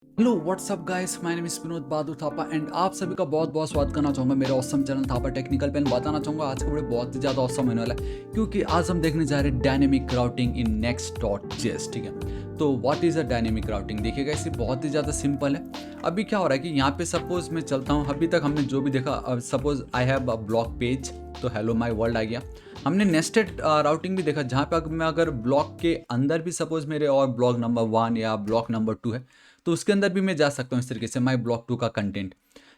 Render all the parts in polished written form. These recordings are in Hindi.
Hello what's up guys, my name is Vinod Bahadur Thapa and आप सभी का बहुत बहुत स्वागत करना चाहूँगा मेरे ऑसम चैनल थापा टेक्निकल पे। बताना चाहूँगा आज का वीडियो बहुत ही ज़्यादा ऑसम होने वाला है क्योंकि आज हम देखने जा रहे हैं dynamic routing in next dot JS. ठीक है, तो what is a dynamic routing? देखिएगा, इसे बहुत ही ज़्यादा सिंपल है। अभी क्या हो रहा है कि यहाँ पे सपोज मैं चलता हूँ, अभी तक हमने जो भी देखा, suppose I have a block page, तो हेलो माई वर्ल्ड आ गया। हमने नेस्टेड राउटिंग भी देखा जहाँ पे मैं अगर ब्लॉक के अंदर भी सपोज मेरे और ब्लॉक नंबर 1 या ब्लॉक नंबर 2 है तो उसके अंदर भी मैं जा सकता हूँ इस तरीके से माई ब्लॉक 2 का कंटेंट।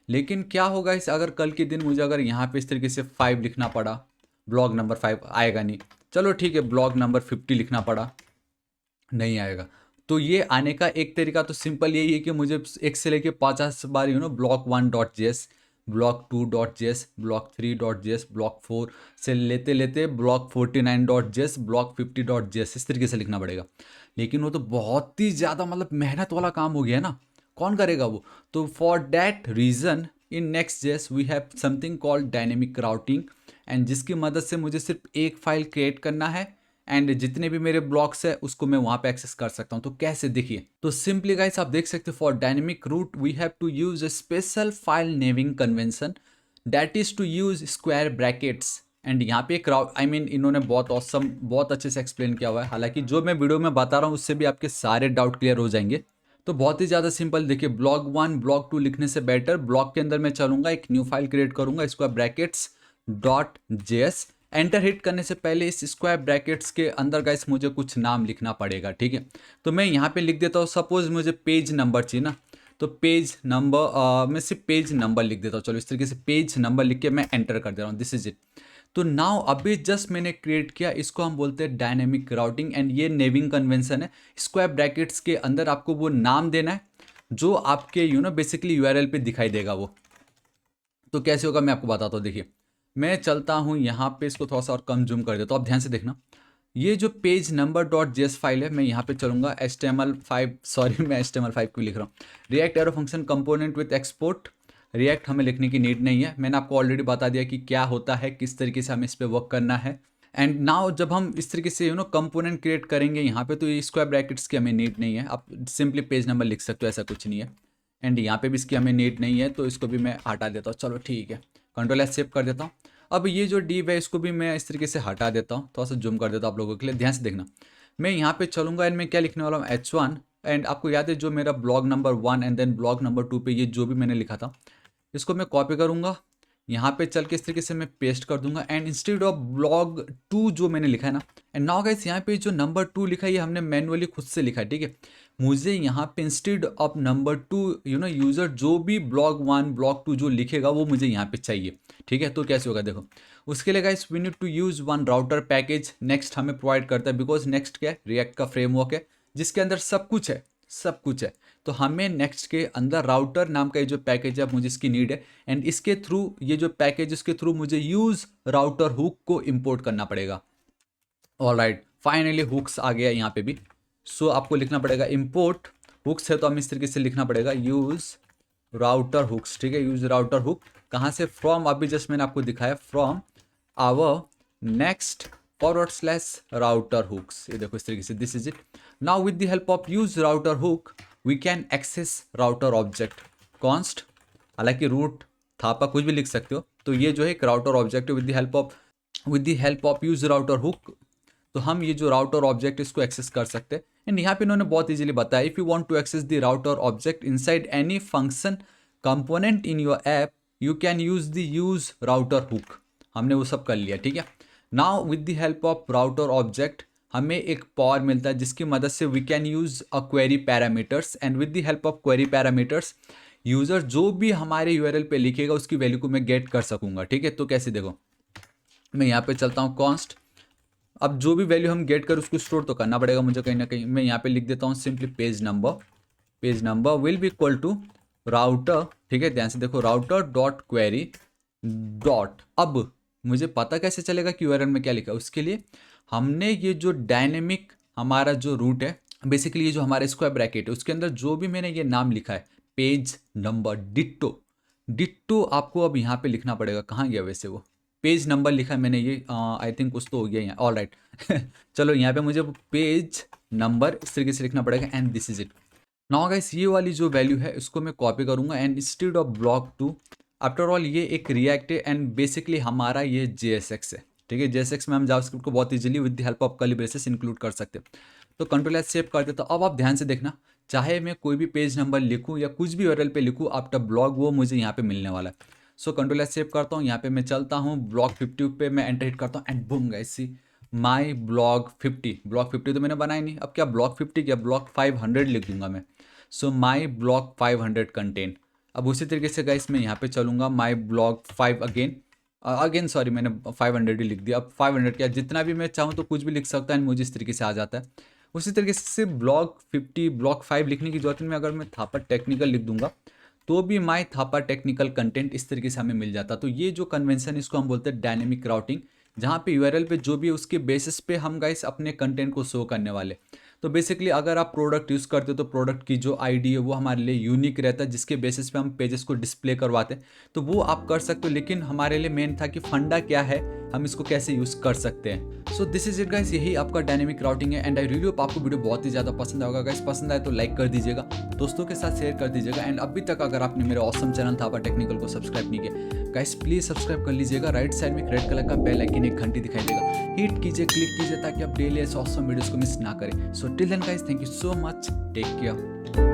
लेकिन क्या होगा इस अगर कल के दिन मुझे अगर यहाँ पे इस तरीके से 5 लिखना पड़ा, ब्लॉक नंबर 5 आएगा नहीं। चलो ठीक है, ब्लॉक नंबर 50 लिखना पड़ा, नहीं आएगा। तो ये आने का एक तरीका तो सिंपल यही है कि मुझे एक से लेके 50 बार block 1.js, block 2.js, block 3.js, block 4 से लेते लेते ब्लॉक 49.js, ब्लॉक 50.js इस तरीके से लिखना पड़ेगा। लेकिन वो तो बहुत ही ज़्यादा मतलब मेहनत वाला काम हो गया ना, कौन करेगा वो? तो for that reason in next JS we have something called dynamic routing, and जिसकी मदद से मुझे सिर्फ एक फाइल क्रिएट करना है एंड जितने भी मेरे ब्लॉक्स है उसको मैं वहाँ पे एक्सेस कर सकता हूँ। तो कैसे? देखिए, तो सिंपली गाइस आप देख सकते हो, for dynamic route we have to use a special file naming convention that is to use square brackets. And यहाँ पे एक आई मीन इन्होंने बहुत ऑसम बहुत अच्छे से एक्सप्लेन किया हुआ है। हालांकि जो मैं वीडियो में बता रहा हूँ उससे भी आपके सारे डाउट क्लियर हो जाएंगे। तो बहुत ही ज़्यादा सिंपल, देखिए, ब्लॉक 1 ब्लॉक 2 लिखने से बेटर ब्लॉक के अंदर मैं चलूंगा, एक न्यू फाइल क्रिएट करूंगा, square brackets dot JS. Enter hit करने से पहले इस स्क्वायर ब्रैकेट्स के अंदर गाइस मुझे कुछ नाम लिखना पड़ेगा। ठीक है, तो मैं यहाँ पे लिख देता हूँ, सपोज मुझे पेज नंबर चाहिए ना, तो पेज नंबर मैं सिर्फ पेज नंबर लिख देता हूँ। चलो इस तरीके से पेज नंबर लिख के मैं एंटर कर दे रहा हूँ, दिस इज इट। तो नाउ अभी जस्ट मैंने क्रिएट किया, इसको हम बोलते हैं डायनेमिक राउटिंग एंड ये नेमिंग कन्वेंशन है। स्क्वायर ब्रैकेट्स के अंदर आपको वो नाम देना है जो आपके बेसिकली यूआरएल पे दिखाई देगा वो। तो कैसे होगा मैं आपको बताता हूँ। देखिए, मैं चलता हूँ यहाँ पे, इसको थोड़ा सा और कम जूम कर देता हूँ, आप ध्यान से देखना। ये जो page number dot JS file है, मैं यहाँ पे चलूंगा HTML5, सॉरी मैं HTML5 क्यों लिख रहा हूँ, react arrow function component with export. React हमें लिखने की नीड नहीं है, मैंने आपको ऑलरेडी बता दिया कि क्या होता है, किस तरीके से हमें इस पर वर्क करना है। एंड नाउ जब हम इस तरीके से कंपोनेंट क्रिएट करेंगे यहाँ पे, तो ये स्क्वायर ब्रैकेट्स की हमें नीड नहीं है, आप सिंपली पेज नंबर लिख सकते हो, ऐसा कुछ नहीं है। एंड यहाँ पे भी इसकी हमें नीड नहीं है, तो इसको भी मैं हटा देता हूँ। चलो ठीक है, कंट्रोल एस सेव कर देता हूँ। अब ये जो डिव है इसको भी मैं इस तरीके से हटा देता हूँ, थोड़ा सा जूम कर देता हूँ आप लोगों के लिए, ध्यान से देखना। मैं यहाँ पे चलूंगा एंड मैं क्या लिखने वाला हूँ, H1। एंड आपको याद है जो मेरा blog number 1 and then blog number 2 पे ये जो भी मैंने लिखा था, इसको मैं कॉपी करूंगा, यहाँ पे चल के इस तरीके से मैं पेस्ट कर दूंगा। एंड इंस्टेड ऑफ ब्लॉग 2 जो मैंने लिखा है ना, एंड नाउ गाइस यहाँ पे जो नंबर 2 लिखा है ये हमने मैनुअली खुद से लिखा है। ठीक है, मुझे यहाँ पे इंस्टेड ऑफ नंबर 2 यूजर जो भी ब्लॉग 1 ब्लॉग 2 जो लिखेगा वो मुझे यहाँ पे चाहिए। ठीक है, तो कैसे होगा देखो, उसके लिए guys we need to use one router package next हमें प्रोवाइड करता है, बिकॉज नेक्स्ट क्या है, रिएक्ट का फ्रेमवर्क है जिसके अंदर सब कुछ है, सब कुछ है। तो हमें नेक्स्ट के अंदर राउटर नाम का ये जो पैकेज है मुझे इसकी नीड है, एंड इसके थ्रू ये जो पैकेज इसके थ्रू मुझे यूज राउटर हुक को इंपोर्ट करना पड़ेगा। ऑलराइट, फाइनली हुक्स आ गया यहाँ पे भी। सो आपको लिखना पड़ेगा इंपोर्ट हुक्स है, तो हमें इस तरीके से लिखना पड़ेगा यूज राउटर हुक्स। ठीक है, यूज राउटर हुक कहाँ से, फ्रॉम, अभी जस्ट मैंने आपको दिखाया, from our next forward slash router hooks. ये देखो इस तरीके से, this is it. Now with the help of use router hook we can access router object const, हालांकि रूट थापा कुछ भी लिख सकते हो। तो ये जो है एक router object with the help of use router hook, तो हम ये जो राउटर ऑब्जेक्ट इसको एक्सेस कर सकते हैं। एंड यहाँ पे इन्होंने बहुत इजीली बताया, if you want to access the router object inside any function component in your app you can use the use router hook. हमने वो सब कर लिया। ठीक है, now with the help of router object हमें एक पावर मिलता है जिसकी मदद से we can use a query parameters, and with the help of query parameters user जो भी हमारे यूआरएल पे लिखेगा उसकी वैल्यू को मैं गेट कर सकूंगा। ठीक है, तो कैसे देखो, मैं यहाँ पे चलता हूँ कॉन्स्ट, अब जो भी वैल्यू हम गेट कर उसको स्टोर तो करना पड़ेगा मुझे कहीं ना कहीं। मैं यहाँ पे लिख देता हूँ simply page number will be equal to router. ठीक है, ध्यान से देखो, राउटर डॉट क्वेरी डॉट, अब मुझे पता कैसे चलेगा कि यूआरएल में क्या लिखा है, उसके लिए हमने ये जो डायनेमिक हमारा जो रूट है, बेसिकली ये जो हमारा स्क्वायर ब्रैकेट है उसके अंदर जो भी मैंने ये नाम लिखा है पेज नंबर डिट्टो, डिट्टो आपको अब यहाँ पे लिखना पड़ेगा। कहाँ गया वैसे वो पेज नंबर लिखा है मैंने, ये आई थिंक कुछ तो हो गया यहाँ, ऑल राइट। चलो यहाँ पे मुझे पेज नंबर इस तरीके से लिखना पड़ेगा, and this is it. Now guys ये वाली जो वैल्यू है इसको मैं कॉपी करूंगा and instead of block two, after all ये एक रिएक्ट है एंड बेसिकली हमारा ये JSX है। ठीक है, JSX में हम जावास्क्रिप्ट को बहुत easily with the help of curly braces include कर सकते हैं। तो कंट्रोल एस सेव कर देता हूं। अब आप ध्यान से देखना, चाहे मैं कोई भी पेज नंबर लिखूं या कुछ भी URL पे लिखूं आफ्टर ब्लॉक, वो मुझे यहाँ पे मिलने वाला है। सो कंट्रोल एस सेव करता हूँ, यहाँ पे मैं चलता हूँ ब्लॉक 50 पे मैं एंटर हिट करता हूँ and boom guys see my block 50। Block 50 तो मैंने बनाया नहीं, अब क्या ब्लॉक 50 क्या ब्लॉक 500 लिख दूंगा मैं। सो माई ब्लॉक 500 कंटेन। अब उसी तरीके से गाइस मैं यहाँ पे चलूंगा माई ब्लॉक 5 अगेन सॉरी मैंने 500 ही लिख दिया। अब 500 क्या, जितना भी मैं चाहूँ तो कुछ भी लिख सकता है एंड मुझे इस तरीके से आ जाता है। उसी तरीके से ब्लॉक 50 ब्लॉक 5 लिखने की जरूरत नहीं, अगर मैं थापा टेक्निकल लिख दूंगा तो भी माई थापा टेक्निकल कंटेंट इस तरीके से हमें मिल जाता। तो ये जो कन्वेंशन इसको हम बोलते हैं डायनेमिक राउटिंग, जहाँ पे URL पे जो भी है उसके बेसिस पे हम गाइस अपने कंटेंट को शो करने वाले। तो बेसिकली अगर आप प्रोडक्ट यूज़ करते हो तो प्रोडक्ट की जो ID है वो हमारे लिए यूनिक रहता है, जिसके बेसिस पे हम पेजेस को डिस्प्ले करवाते हैं। तो वो आप कर सकते हो, लेकिन हमारे लिए मेन था कि फंडा क्या है, हम इसको कैसे यूज़ कर सकते हैं। So this is it guys, यही आपका डायनेमिक राउटिंग है एंड आई रियली होप आपको वीडियो बहुत ही ज़्यादा पसंद आएगा। गाइस पसंद आए तो लाइक कर दीजिएगा, दोस्तों के साथ शेयर कर दीजिएगा एंड अभी तक अगर आपने मेरे ऑसम चैनल थापा टेक्निकल को सब्सक्राइब नहीं किया गाइस प्लीज़ सब्सक्राइब कर लीजिएगा। राइट साइड में एक रेड कलर का बेल आइकन एक घंटी दिखाई देगा, हिट कीजिए, क्लिक कीजिए ताकि आप डेली ऐसे ऑसम वीडियोस को मिस ना करें। So till then guys, thank you so much, take care.